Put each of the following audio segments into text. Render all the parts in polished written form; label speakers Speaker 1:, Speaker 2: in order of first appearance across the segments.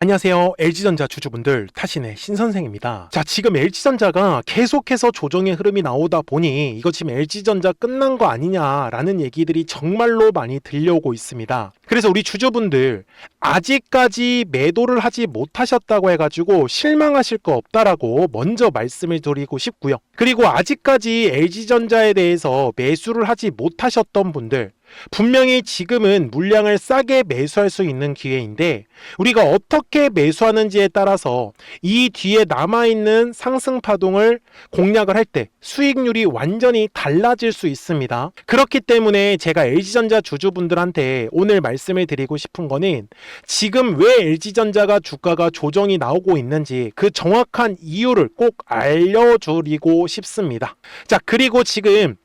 Speaker 1: 안녕하세요. LG전자 주주분들, 타신의 신선생입니다. 자, 지금 LG전자가 계속해서 조정의 흐름이 나오다 보니 이거 지금 LG전자 끝난 거 아니냐라는 얘기들이 정말로 많이 들려오고 있습니다. 그래서 우리 주주분들, 아직까지 매도를 하지 못하셨다고 해가지고 실망하실 거 없다라고 먼저 말씀을 드리고 싶고요. 그리고 아직까지 LG전자에 대해서 매수를 하지 못하셨던 분들, 분명히 지금은 물량을 싸게 매수할 수 있는 기회인데 우리가 어떻게 매수하는지에 따라서 이 뒤에 남아있는 상승 파동을 공략을 할 때 수익률이 완전히 달라질 수 있습니다. 그렇기 때문에 제가 LG전자 주주분들한테 오늘 말씀을 드리고 싶은 거는 지금 왜 LG전자가 주가가 조정이 나오고 있는지 그 정확한 이유를 꼭 알려드리고 싶습니다. 자, 그리고 지금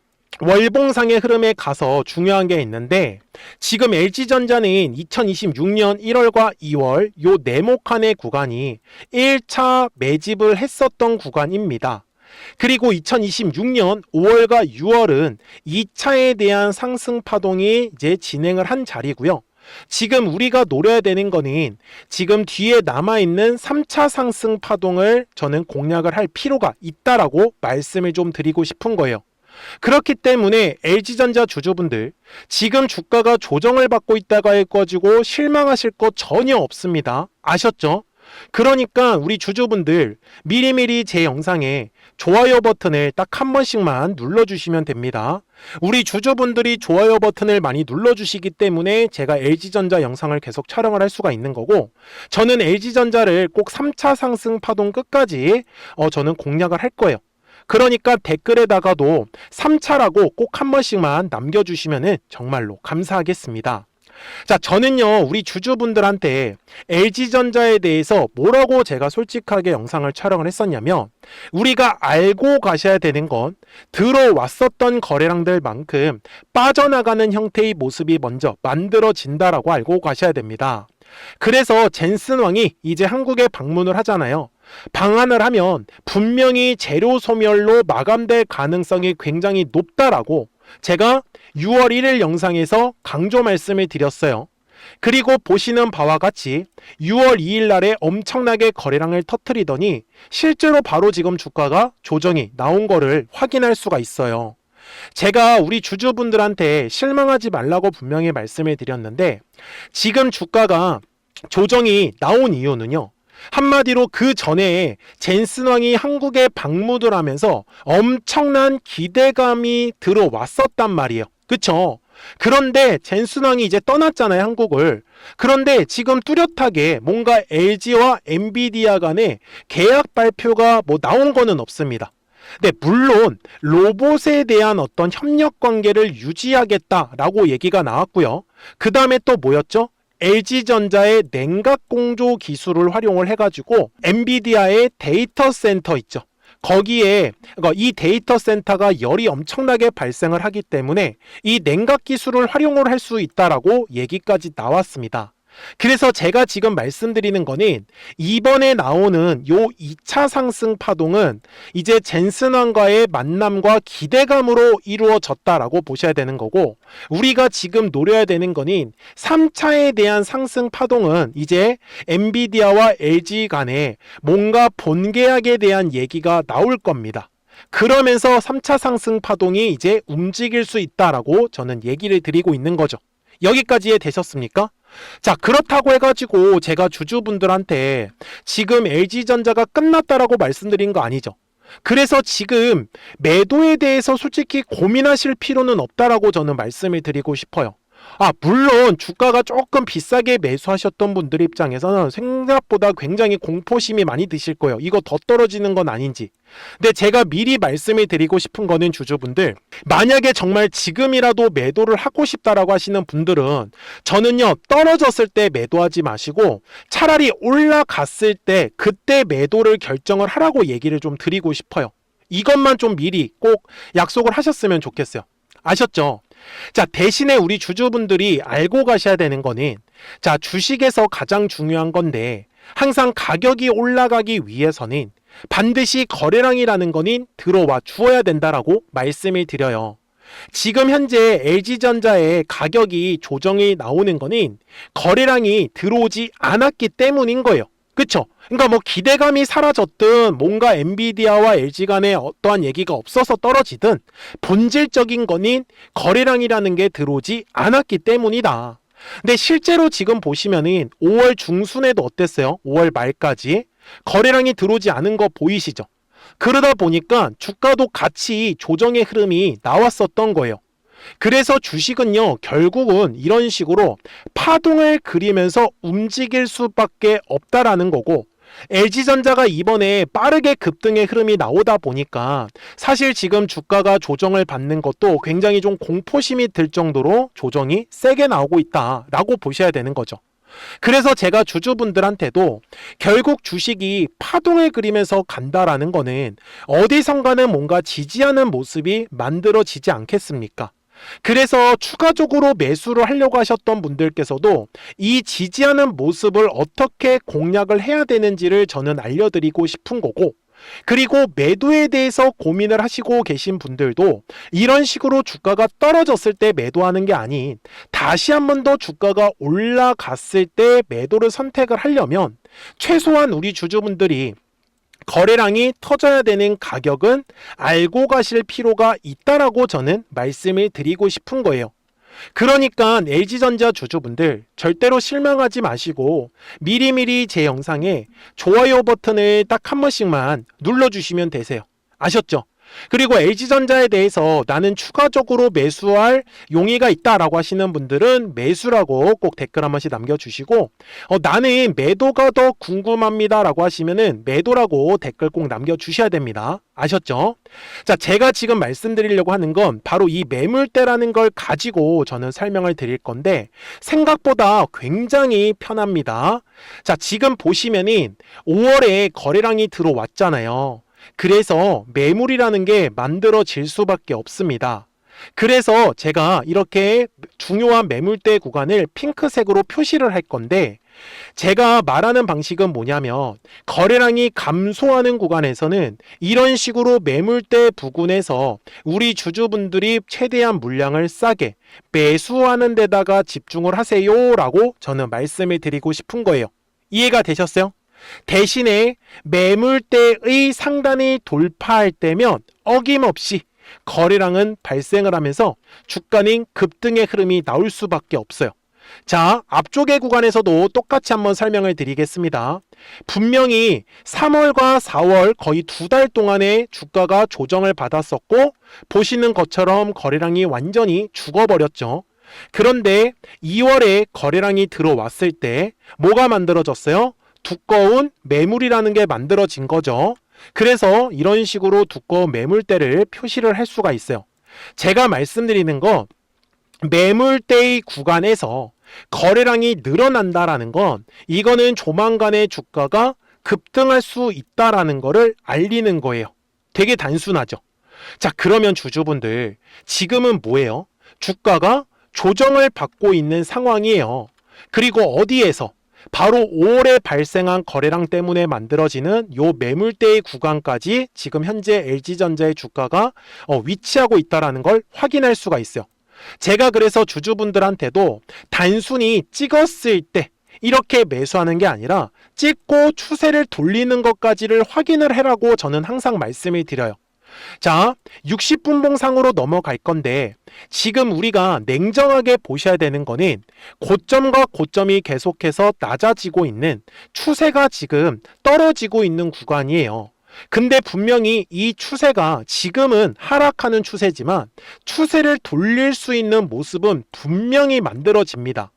Speaker 1: 월봉상의 흐름에 가서 중요한 게 있는데 지금 LG전자는 2026년 1월과 2월 요 네모칸의 구간이 1차 매집을 했었던 구간입니다. 그리고 2026년 5월과 6월은 2차에 대한 상승 파동이 이제 진행을 한 자리고요. 지금 우리가 노려야 되는 거는 지금 뒤에 남아있는 3차 상승 파동을 저는 공략을 할 필요가 있다라고 말씀을 좀 드리고 싶은 거예요. 그렇기 때문에 LG전자 주주분들, 지금 주가가 조정을 받고 있다가 해가지고 실망하실 거 전혀 없습니다. 아셨죠? 그러니까 우리 주주분들 미리미리 제 영상에 좋아요 버튼을 딱 한 번씩만 눌러주시면 됩니다. 우리 주주분들이 좋아요 버튼을 많이 눌러주시기 때문에 제가 LG전자 영상을 계속 촬영을 할 수가 있는 거고, 저는 LG전자를 꼭 3차 상승 파동 끝까지 저는 공략을 할 거예요. 그러니까 댓글에다가도 3차라고 꼭 한 번씩만 남겨주시면 정말로 감사하겠습니다. 자, 저는요 우리 주주분들한테 LG전자에 대해서 뭐라고 제가 솔직하게 영상을 촬영을 했었냐면, 우리가 알고 가셔야 되는 건 들어왔었던 거래량들만큼 빠져나가는 형태의 모습이 먼저 만들어진다라고 알고 가셔야 됩니다. 그래서 젠슨왕이 이제 한국에 방문을 하잖아요. 방한을 하면 분명히 재료 소멸로 마감될 가능성이 굉장히 높다라고 제가 6월 1일 영상에서 강조 말씀을 드렸어요. 그리고 보시는 바와 같이 6월 2일 날에 엄청나게 거래량을 터뜨리더니 실제로 바로 지금 주가가 조정이 나온 거를 확인할 수가 있어요. 제가 우리 주주분들한테 실망하지 말라고 분명히 말씀을 드렸는데 지금 주가가 조정이 나온 이유는요, 한마디로 그 전에 젠슨왕이 한국에 방문을 하면서 엄청난 기대감이 들어왔었단 말이에요. 그쵸? 그런데 젠슨왕이 이제 떠났잖아요, 한국을. 그런데 지금 뚜렷하게 뭔가 LG와 엔비디아 간에 계약 발표가 나온 거는 없습니다. 네, 물론 로봇에 대한 어떤 협력 관계를 유지하겠다라고 얘기가 나왔고요. 그 다음에 또 뭐였죠? LG전자의 냉각 공조 기술을 활용을 해가지고 엔비디아의 데이터 센터 있죠. 거기에 이 데이터 센터가 열이 엄청나게 발생을 하기 때문에 이 냉각 기술을 활용을 할 수 있다라고 얘기까지 나왔습니다. 그래서 제가 지금 말씀드리는 거는 이번에 나오는 요 2차 상승 파동은 이제 젠슨왕과의 만남과 기대감으로 이루어졌다라고 보셔야 되는 거고, 우리가 지금 노려야 되는 거는 3차에 대한 상승 파동은 이제 엔비디아와 LG 간에 뭔가 본계약에 대한 얘기가 나올 겁니다. 그러면서 3차 상승 파동이 이제 움직일 수 있다라고 저는 얘기를 드리고 있는 거죠. 여기까지 되셨습니까? 자, 그렇다고 해가지고 제가 주주분들한테 지금 LG전자가 끝났다라고 말씀드린 거 아니죠. 그래서 지금 매도에 대해서 솔직히 고민하실 필요는 없다라고 저는 말씀을 드리고 싶어요. 물론 주가가 조금 비싸게 매수하셨던 분들 입장에서는 생각보다 굉장히 공포심이 많이 드실 거예요. 이거 더 떨어지는 건 아닌지. 근데 제가 미리 말씀을 드리고 싶은 거는 주주분들, 만약에 정말 지금이라도 매도를 하고 싶다라고 하시는 분들은 저는요 떨어졌을 때 매도하지 마시고 차라리 올라갔을 때 그때 매도를 결정을 하라고 얘기를 좀 드리고 싶어요. 이것만 좀 미리 꼭 약속을 하셨으면 좋겠어요. 아셨죠? 자, 대신에 우리 주주분들이 알고 가셔야 되는 거는, 자, 주식에서 가장 중요한 건데 항상 가격이 올라가기 위해서는 반드시 거래량이라는 거는 들어와 주어야 된다라고 말씀을 드려요. 지금 현재 LG전자의 가격이 조정이 나오는 거는 거래량이 들어오지 않았기 때문인 거예요. 그쵸? 그러니까 뭐 기대감이 사라졌든 뭔가 엔비디아와 LG 간에 어떠한 얘기가 없어서 떨어지든 본질적인 거는 거래량이라는 게 들어오지 않았기 때문이다. 근데 실제로 지금 보시면은 5월 중순에도 어땠어요? 5월 말까지 거래량이 들어오지 않은 거 보이시죠? 그러다 보니까 주가도 같이 조정의 흐름이 나왔었던 거예요. 그래서 주식은요, 결국은 이런 식으로 파동을 그리면서 움직일 수밖에 없다라는 거고, LG전자가 이번에 빠르게 급등의 흐름이 나오다 보니까 사실 지금 주가가 조정을 받는 것도 굉장히 좀 공포심이 들 정도로 조정이 세게 나오고 있다라고 보셔야 되는 거죠. 그래서 제가 주주분들한테도 결국 주식이 파동을 그리면서 간다라는 거는 어디선가는 뭔가 지지하는 모습이 만들어지지 않겠습니까? 그래서 추가적으로 매수를 하려고 하셨던 분들께서도 이 지지하는 모습을 어떻게 공략을 해야 되는지를 저는 알려드리고 싶은 거고, 그리고 매도에 대해서 고민을 하시고 계신 분들도 이런 식으로 주가가 떨어졌을 때 매도하는 게 아닌 다시 한 번 더 주가가 올라갔을 때 매도를 선택을 하려면 최소한 우리 주주분들이 거래량이 터져야 되는 가격은 알고 가실 필요가 있다라고 저는 말씀을 드리고 싶은 거예요. 그러니까 LG전자 주주분들 절대로 실망하지 마시고 미리미리 제 영상에 좋아요 버튼을 딱 한 번씩만 눌러주시면 되세요. 아셨죠? 그리고 LG전자에 대해서 나는 추가적으로 매수할 용의가 있다라고 하시는 분들은 매수라고 꼭 댓글 한 번씩 남겨주시고, 나는 매도가 더 궁금합니다 라고 하시면은 매도라고 댓글 꼭 남겨주셔야 됩니다. 아셨죠? 자, 제가 지금 말씀드리려고 하는 건 바로 이 매물대라는 걸 가지고 저는 설명을 드릴 건데 생각보다 굉장히 편합니다. 자, 지금 보시면은 5월에 거래량이 들어왔잖아요. 그래서 매물이라는 게 만들어질 수밖에 없습니다. 그래서 제가 이렇게 중요한 매물대 구간을 핑크색으로 표시를 할 건데, 제가 말하는 방식은 뭐냐면 거래량이 감소하는 구간에서는 이런 식으로 매물대 부근에서 우리 주주분들이 최대한 물량을 싸게 매수하는 데다가 집중을 하세요 라고 저는 말씀을 드리고 싶은 거예요. 이해가 되셨어요? 대신에 매물대의 상단을 돌파할 때면 어김없이 거래량은 발생을 하면서 주가는 급등의 흐름이 나올 수밖에 없어요. 자, 앞쪽의 구간에서도 똑같이 한번 설명을 드리겠습니다. 분명히 3월과 4월 거의 2달 동안에 주가가 조정을 받았었고 보시는 것처럼 거래량이 완전히 죽어버렸죠. 그런데 2월에 거래량이 들어왔을 때 뭐가 만들어졌어요? 두꺼운 매물이라는 게 만들어진 거죠. 그래서 이런 식으로 두꺼운 매물대를 표시를 할 수가 있어요. 제가 말씀드리는 거, 매물대의 구간에서 거래량이 늘어난다라는 건 이거는 조만간에 주가가 급등할 수 있다라는 거를 알리는 거예요. 되게 단순하죠. 자, 그러면 주주분들 지금은 뭐예요? 주가가 조정을 받고 있는 상황이에요. 그리고 어디에서? 바로 5월에 발생한 거래량 때문에 만들어지는 요 매물대의 구간까지 지금 현재 LG전자의 주가가 위치하고 있다는 걸 확인할 수가 있어요. 제가 그래서 주주분들한테도 단순히 찍었을 때 이렇게 매수하는 게 아니라 찍고 추세를 돌리는 것까지를 확인을 해라고 저는 항상 말씀을 드려요. 자, 60분봉상으로 넘어갈 건데 지금 우리가 냉정하게 보셔야 되는 거는 고점과 고점이 계속해서 낮아지고 있는 추세가 지금 떨어지고 있는 구간이에요. 근데 분명히 이 추세가 지금은 하락하는 추세지만 추세를 돌릴 수 있는 모습은 분명히 만들어집니다.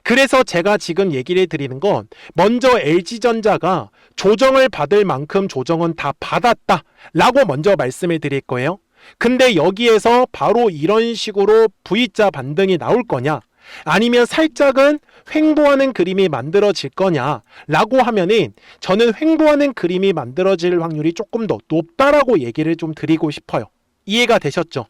Speaker 1: 그래서 제가 지금 얘기를 드리는 건 먼저 LG전자가 조정을 받을 만큼 조정은 다 받았다 라고 먼저 말씀을 드릴 거예요. 근데 여기에서 바로 이런 식으로 V자 반등이 나올 거냐, 아니면 살짝은 횡보하는 그림이 만들어질 거냐 라고 하면은 저는 횡보하는 그림이 만들어질 확률이 조금 더 높다라고 얘기를 좀 드리고 싶어요. 이해가 되셨죠?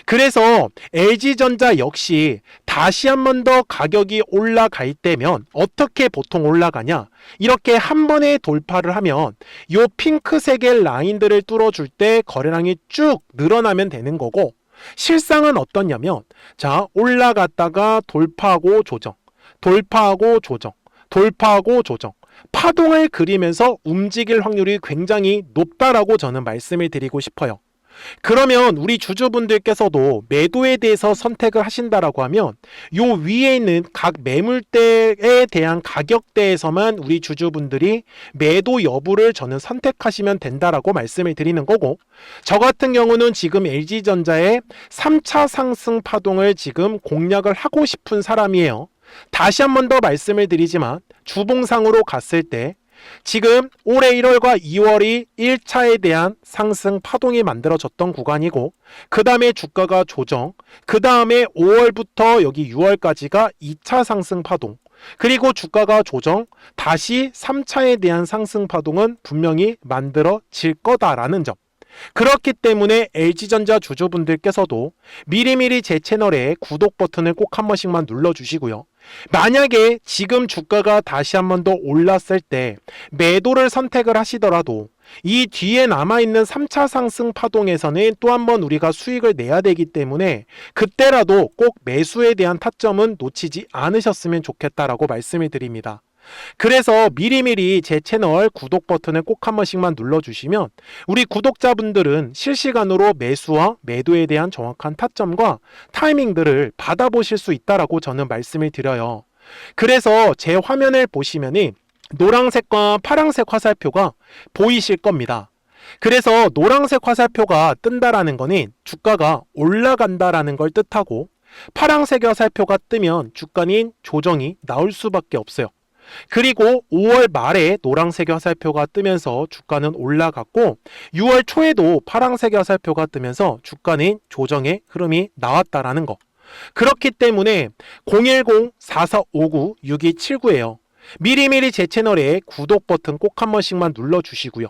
Speaker 1: 그래서 LG전자 역시 다시 한 번 더 가격이 올라갈 때면 어떻게 보통 올라가냐, 이렇게 한 번에 돌파를 하면 요 핑크색의 라인들을 뚫어줄 때 거래량이 쭉 늘어나면 되는 거고, 실상은 어떠냐면, 자, 올라갔다가 돌파하고 조정, 돌파하고 조정, 돌파하고 조정, 파동을 그리면서 움직일 확률이 굉장히 높다라고 저는 말씀을 드리고 싶어요. 그러면 우리 주주분들께서도 매도에 대해서 선택을 하신다라고 하면 요 위에 있는 각 매물대에 대한 가격대에서만 우리 주주분들이 매도 여부를 저는 선택하시면 된다라고 말씀을 드리는 거고, 저 같은 경우는 지금 LG전자의 3차 상승 파동을 지금 공략을 하고 싶은 사람이에요. 다시 한 번 더 말씀을 드리지만 주봉상으로 갔을 때 지금 올해 1월과 2월이 1차에 대한 상승 파동이 만들어졌던 구간이고, 그 다음에 주가가 조정, 그 다음에 5월부터 여기 6월까지가 2차 상승 파동, 그리고 주가가 조정, 다시 3차에 대한 상승 파동은 분명히 만들어질 거다라는 점. 그렇기 때문에 LG전자 주주분들께서도 미리미리 제 채널에 구독 버튼을 꼭 한 번씩만 눌러주시고요. 만약에 지금 주가가 다시 한 번 더 올랐을 때 매도를 선택을 하시더라도 이 뒤에 남아있는 3차 상승 파동에서는 또 한 번 우리가 수익을 내야 되기 때문에 그때라도 꼭 매수에 대한 타점은 놓치지 않으셨으면 좋겠다라고 말씀을 드립니다. 그래서 미리미리 제 채널 구독 버튼을 꼭 한 번씩만 눌러주시면 우리 구독자분들은 실시간으로 매수와 매도에 대한 정확한 타점과 타이밍들을 받아보실 수 있다라고 저는 말씀을 드려요. 그래서 제 화면을 보시면은 노란색과 파란색 화살표가 보이실 겁니다. 그래서 노란색 화살표가 뜬다라는 거는 주가가 올라간다라는 걸 뜻하고, 파란색 화살표가 뜨면 주가는 조정이 나올 수밖에 없어요. 그리고 5월 말에 노란색 화살표가 뜨면서 주가는 올라갔고, 6월 초에도 파란색 화살표가 뜨면서 주가는 조정의 흐름이 나왔다라는 거. 그렇기 때문에 010-4459-6279예요. 미리미리 제 채널에 구독 버튼 꼭 한 번씩만 눌러주시고요.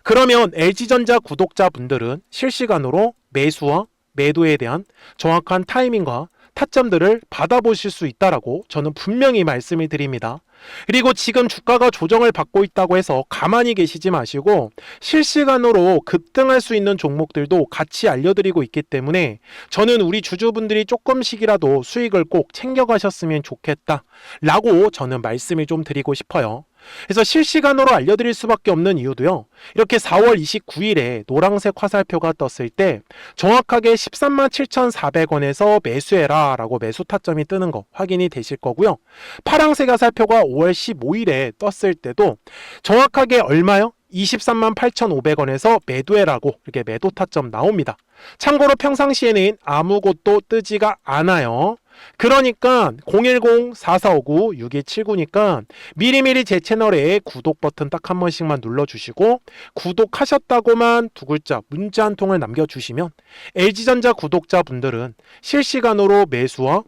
Speaker 1: 그러면 LG전자 구독자분들은 실시간으로 매수와 매도에 대한 정확한 타이밍과 타점들을 받아보실 수 있다라고 저는 분명히 말씀을 드립니다. 그리고 지금 주가가 조정을 받고 있다고 해서 가만히 계시지 마시고 실시간으로 급등할 수 있는 종목들도 같이 알려드리고 있기 때문에 저는 우리 주주분들이 조금씩이라도 수익을 꼭 챙겨가셨으면 좋겠다 라고 저는 말씀을 좀 드리고 싶어요. 그래서 실시간으로 알려드릴 수밖에 없는 이유도요, 이렇게 4월 29일에 노란색 화살표가 떴을 때 정확하게 137,400원에서 매수해라 라고 매수 타점이 뜨는 거 확인이 되실 거고요. 파란색 화살표가 5월 15일에 떴을 때도 정확하게 얼마요? 238,500원에서 매도해라고 이렇게 매도 타점 나옵니다. 참고로 평상시에는 아무것도 뜨지가 않아요. 그러니까 010-4459-6279니까 미리미리 제 채널에 구독 버튼 딱 한 번씩만 눌러주시고 구독하셨다고만 두 글자 문자 한 통을 남겨주시면 LG전자 구독자분들은 실시간으로 매수와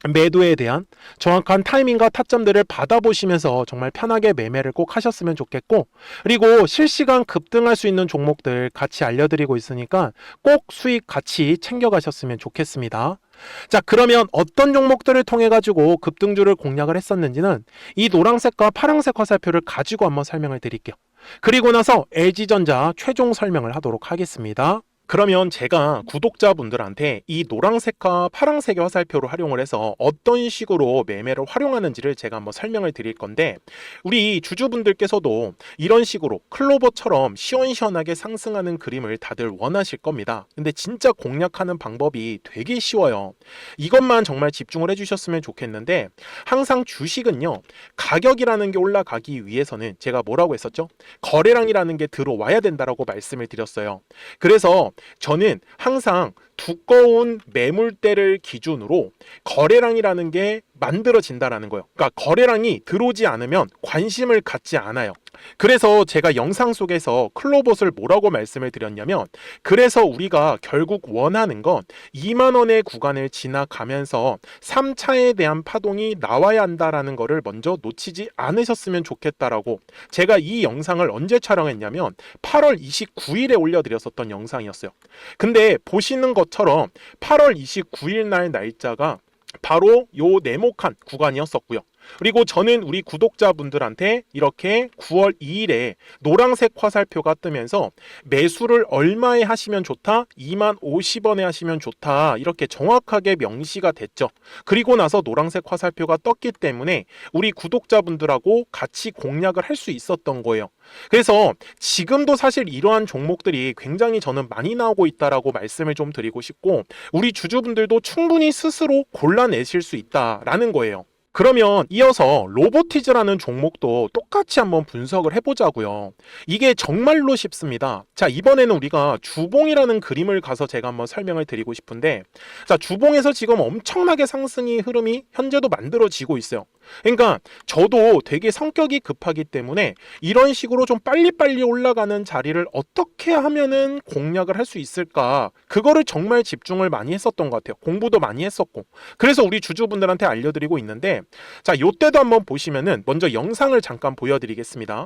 Speaker 1: 매도에 대한 정확한 타이밍과 타점들을 받아보시면서 정말 편하게 매매를 꼭 하셨으면 좋겠고, 그리고 실시간 급등할 수 있는 종목들 같이 알려드리고 있으니까 꼭 수익 같이 챙겨가셨으면 좋겠습니다. 자, 그러면 어떤 종목들을 통해 가지고 급등주를 공략을 했었는지는 이 노란색과 파란색 화살표를 가지고 한번 설명을 드릴게요. 그리고 나서 LG전자 최종 설명을 하도록 하겠습니다. 그러면 제가 구독자분들한테 이 노란색과 파란색의 화살표를 활용을 해서 어떤 식으로 매매를 활용하는지를 제가 한번 설명을 드릴 건데, 우리 주주분들께서도 이런 식으로 클로버처럼 시원시원하게 상승하는 그림을 다들 원하실 겁니다. 근데 진짜 공략하는 방법이 되게 쉬워요. 이것만 정말 집중을 해주셨으면 좋겠는데, 항상 주식은요, 가격이라는 게 올라가기 위해서는 제가 뭐라고 했었죠? 거래량이라는 게 들어와야 된다라고 말씀을 드렸어요. 그래서 저는 항상 두꺼운 매물대를 기준으로 거래량이라는 게 만들어진다라는 거예요. 그러니까 거래량이 들어오지 않으면 관심을 갖지 않아요. 그래서 제가 영상 속에서 클로봇을 뭐라고 말씀을 드렸냐면, 그래서 우리가 결국 원하는 건 2만 원의 구간을 지나가면서 3차에 대한 파동이 나와야 한다라는 거를 먼저 놓치지 않으셨으면 좋겠다라고 제가 이 영상을 언제 촬영했냐면 8월 29일에 올려드렸었던 영상이었어요. 근데 보시는 것처럼 8월 29일 날 날짜가 바로 요 네모칸 구간이었었고요. 그리고 저는 우리 구독자분들한테 이렇게 9월 2일에 노란색 화살표가 뜨면서 매수를 얼마에 하시면 좋다? 2만 50원에 하시면 좋다. 이렇게 정확하게 명시가 됐죠. 그리고 나서 노란색 화살표가 떴기 때문에 우리 구독자분들하고 같이 공략을 할 수 있었던 거예요. 그래서 지금도 사실 이러한 종목들이 굉장히 저는 많이 나오고 있다라고 말씀을 좀 드리고 싶고, 우리 주주분들도 충분히 스스로 골라내실 수 있다라는 거예요. 그러면 이어서 로보티즈라는 종목도 똑같이 한번 분석을 해보자고요. 이게 정말로 쉽습니다. 자, 이번에는 우리가 주봉이라는 그림을 가서 제가 한번 설명을 드리고 싶은데, 자, 주봉에서 지금 엄청나게 상승의 흐름이 현재도 만들어지고 있어요. 그러니까 저도 되게 성격이 급하기 때문에 이런 식으로 좀 빨리빨리 올라가는 자리를 어떻게 하면은 공략을 할 수 있을까, 그거를 정말 집중을 많이 했었던 것 같아요. 공부도 많이 했었고. 그래서 우리 주주분들한테 알려드리고 있는데, 자, 요때도 한번 보시면은 먼저 영상을 잠깐 보여드리겠습니다.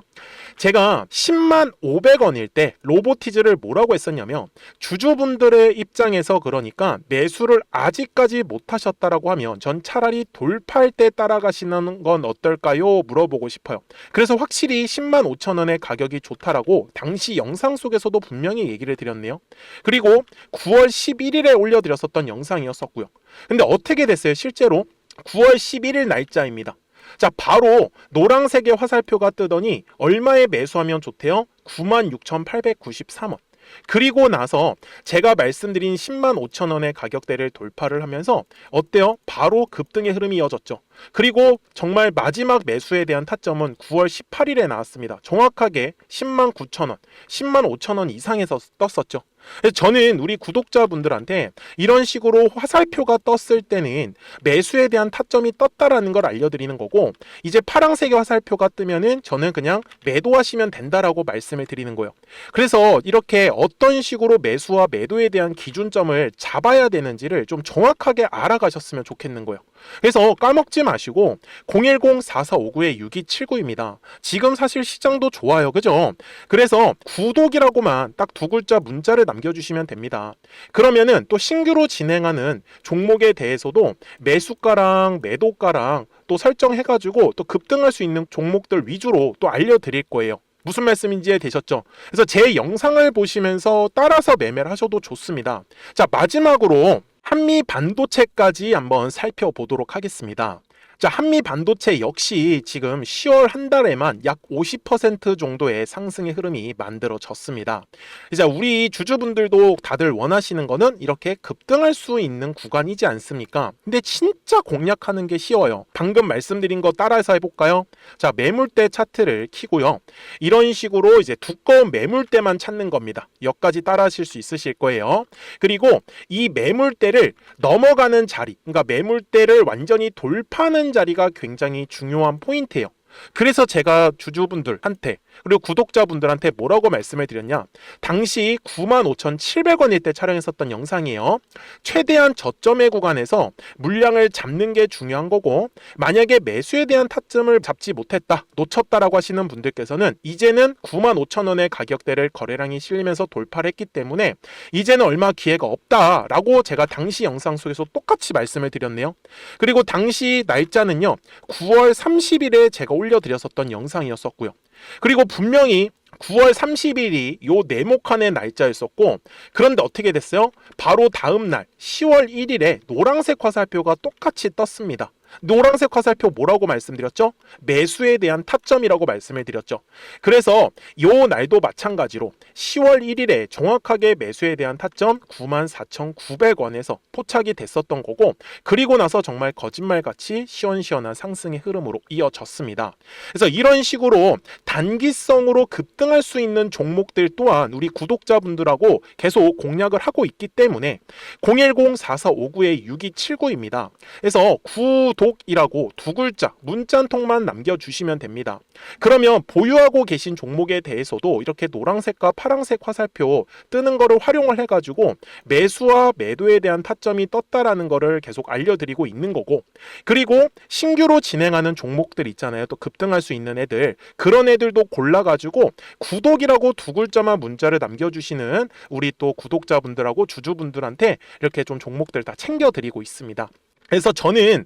Speaker 1: 제가 10만 500원일 때 로보티즈를 뭐라고 했었냐면, 주주분들의 입장에서 그러니까 매수를 아직까지 못 하셨다라고 하면 전 차라리 돌파할 때 따라가시는 건 어떨까요? 물어보고 싶어요. 그래서 확실히 10만 5천 원의 가격이 좋다라고 당시 영상 속에서도 분명히 얘기를 드렸네요. 그리고 9월 11일에 올려드렸었던 영상이었었고요. 근데 어떻게 됐어요? 실제로 9월 11일 날짜입니다. 자, 바로 노란색의 화살표가 뜨더니 얼마에 매수하면 좋대요? 96,893원. 그리고 나서 제가 말씀드린 10만 5천 원의 가격대를 돌파를 하면서 어때요? 바로 급등의 흐름이 이어졌죠. 그리고 정말 마지막 매수에 대한 타점은 9월 18일에 나왔습니다. 정확하게 10만 9천 원, 10만 5천 원 이상에서 떴었죠. 저는 우리 구독자분들한테 이런 식으로 화살표가 떴을 때는 매수에 대한 타점이 떴다라는 걸 알려드리는 거고, 이제 파란색의 화살표가 뜨면은 저는 그냥 매도하시면 된다라고 말씀을 드리는 거예요. 그래서 이렇게 어떤 식으로 매수와 매도에 대한 기준점을 잡아야 되는지를 좀 정확하게 알아가셨으면 좋겠는 거예요. 그래서 까먹지 마시고 010-4459-6279입니다. 지금 사실 시장도 좋아요. 그죠? 그래서 구독이라고만 딱 두 글자 문자를 남겨주시면 됩니다. 그러면은 또 신규로 진행하는 종목에 대해서도 매수가랑 매도가랑 또 설정해가지고 또 급등할 수 있는 종목들 위주로 또 알려드릴 거예요. 무슨 말씀인지 이해되셨죠? 그래서 제 영상을 보시면서 따라서 매매를 하셔도 좋습니다. 자, 마지막으로 한미 반도체까지 한번 살펴보도록 하겠습니다. 자, 한미 반도체 역시 지금 10월 한 달에만 약 50% 정도의 상승의 흐름이 만들어졌습니다. 이제 우리 주주분들도 다들 원하시는 거는 이렇게 급등할 수 있는 구간이지 않습니까? 근데 진짜 공략하는 게 쉬워요. 방금 말씀드린 거 따라해서 해볼까요? 자, 매물대 차트를 키고요. 이런 식으로 이제 두꺼운 매물대만 찾는 겁니다. 여기까지 따라하실 수 있으실 거예요. 그리고 이 매물대를 넘어가는 자리, 그러니까 매물대를 완전히 돌파하는 자리가 굉장히 중요한 포인트예요. 그래서 제가 주주분들한테 그리고 구독자분들한테 뭐라고 말씀을 드렸냐, 당시 95,700원일 때 촬영했었던 영상이에요. 최대한 저점의 구간에서 물량을 잡는 게 중요한 거고, 만약에 매수에 대한 타점을 잡지 못했다, 놓쳤다라고 하시는 분들께서는 이제는 95,000원의 가격대를 거래량이 실리면서 돌파를 했기 때문에 이제는 얼마 기회가 없다라고 제가 당시 영상 속에서 똑같이 말씀을 드렸네요. 그리고 당시 날짜는요, 9월 30일에 제가 올려드렸었던 영상이었었고요. 그리고 분명히 9월 30일이 요 네모칸의 날짜였었고, 그런데 어떻게 됐어요? 바로 다음 날 10월 1일에 노란색 화살표가 똑같이 떴습니다. 노란색 화살표 뭐라고 말씀드렸죠? 매수에 대한 타점이라고 말씀을 드렸죠. 그래서 요 날도 마찬가지로 10월 1일에 정확하게 매수에 대한 타점 94,900원에서 포착이 됐었던 거고, 그리고 나서 정말 거짓말같이 시원시원한 상승의 흐름으로 이어졌습니다. 그래서 이런 식으로 단기성으로 급등할 수 있는 종목들 또한 우리 구독자분들하고 계속 공략을 하고 있기 때문에 010-4459-6279입니다. 그래서 구독이라고 두 글자 문자 한 통만 남겨주시면 됩니다. 그러면 보유하고 계신 종목에 대해서도 이렇게 노란색과 파란색 화살표 뜨는 거를 활용을 해가지고 매수와 매도에 대한 타점이 떴다라는 거를 계속 알려드리고 있는 거고, 그리고 신규로 진행하는 종목들 있잖아요. 또 급등할 수 있는 애들, 그런 애들도 골라가지고 구독이라고 두 글자만 문자를 남겨주시는 우리 또 구독자분들하고 주주분들한테 이렇게 좀 종목들 다 챙겨드리고 있습니다. 그래서 저는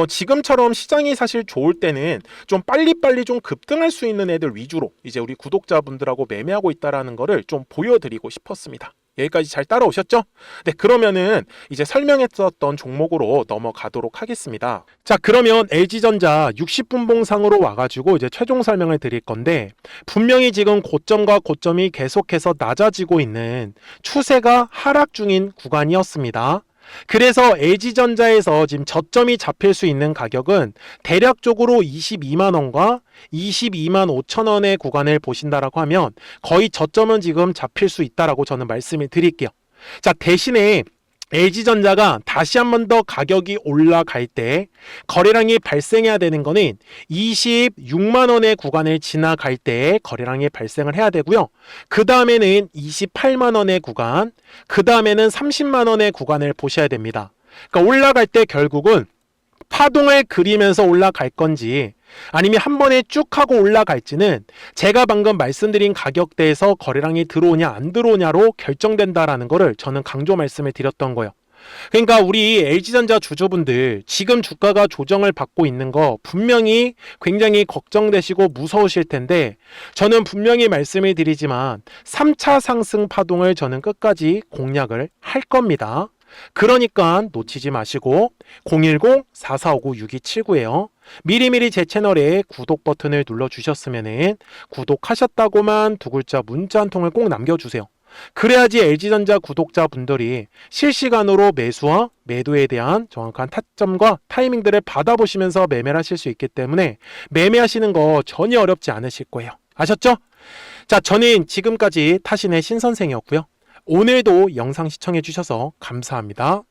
Speaker 1: 지금처럼 시장이 사실 좋을 때는 좀 빨리빨리 좀 급등할 수 있는 애들 위주로 이제 우리 구독자분들하고 매매하고 있다라는 거를 좀 보여드리고 싶었습니다. 여기까지 잘 따라오셨죠? 네, 그러면은 이제 설명했었던 종목으로 넘어가도록 하겠습니다. 자, 그러면 LG전자 60분 봉상으로 와가지고 이제 최종 설명을 드릴 건데, 분명히 지금 고점과 고점이 계속해서 낮아지고 있는 추세가 하락 중인 구간이었습니다. 그래서 LG전자에서 지금 저점이 잡힐 수 있는 가격은 대략적으로 22만원과 22만 5천원의 구간을 보신다라고 하면 거의 저점은 지금 잡힐 수 있다라고 저는 말씀을 드릴게요. 자, 대신에 LG전자가 다시 한 번 더 가격이 올라갈 때 거래량이 발생해야 되는 거는 26만원의 구간을 지나갈 때 거래량이 발생을 해야 되고요. 그 다음에는 28만원의 구간, 그 다음에는 30만원의 구간을 보셔야 됩니다. 그러니까 올라갈 때 결국은 파동을 그리면서 올라갈 건지 아니면 한 번에 쭉 하고 올라갈지는 제가 방금 말씀드린 가격대에서 거래량이 들어오냐 안 들어오냐로 결정된다라는 거를 저는 강조 말씀을 드렸던 거예요. 그러니까 우리 LG전자 주주분들 지금 주가가 조정을 받고 있는 거 분명히 굉장히 걱정되시고 무서우실 텐데 저는 분명히 말씀을 드리지만 3차 상승 파동을 저는 끝까지 공략을 할 겁니다. 그러니까 놓치지 마시고 010-4459-6279에요. 미리미리 제 채널에 구독 버튼을 눌러주셨으면 구독하셨다고만 두 글자 문자 한 통을 꼭 남겨주세요. 그래야지 LG전자 구독자분들이 실시간으로 매수와 매도에 대한 정확한 타점과 타이밍들을 받아보시면서 매매를 하실 수 있기 때문에 매매하시는 거 전혀 어렵지 않으실 거예요. 아셨죠? 자, 저는 지금까지 타신의 신선생이었고요. 오늘도 영상 시청해 주셔서 감사합니다.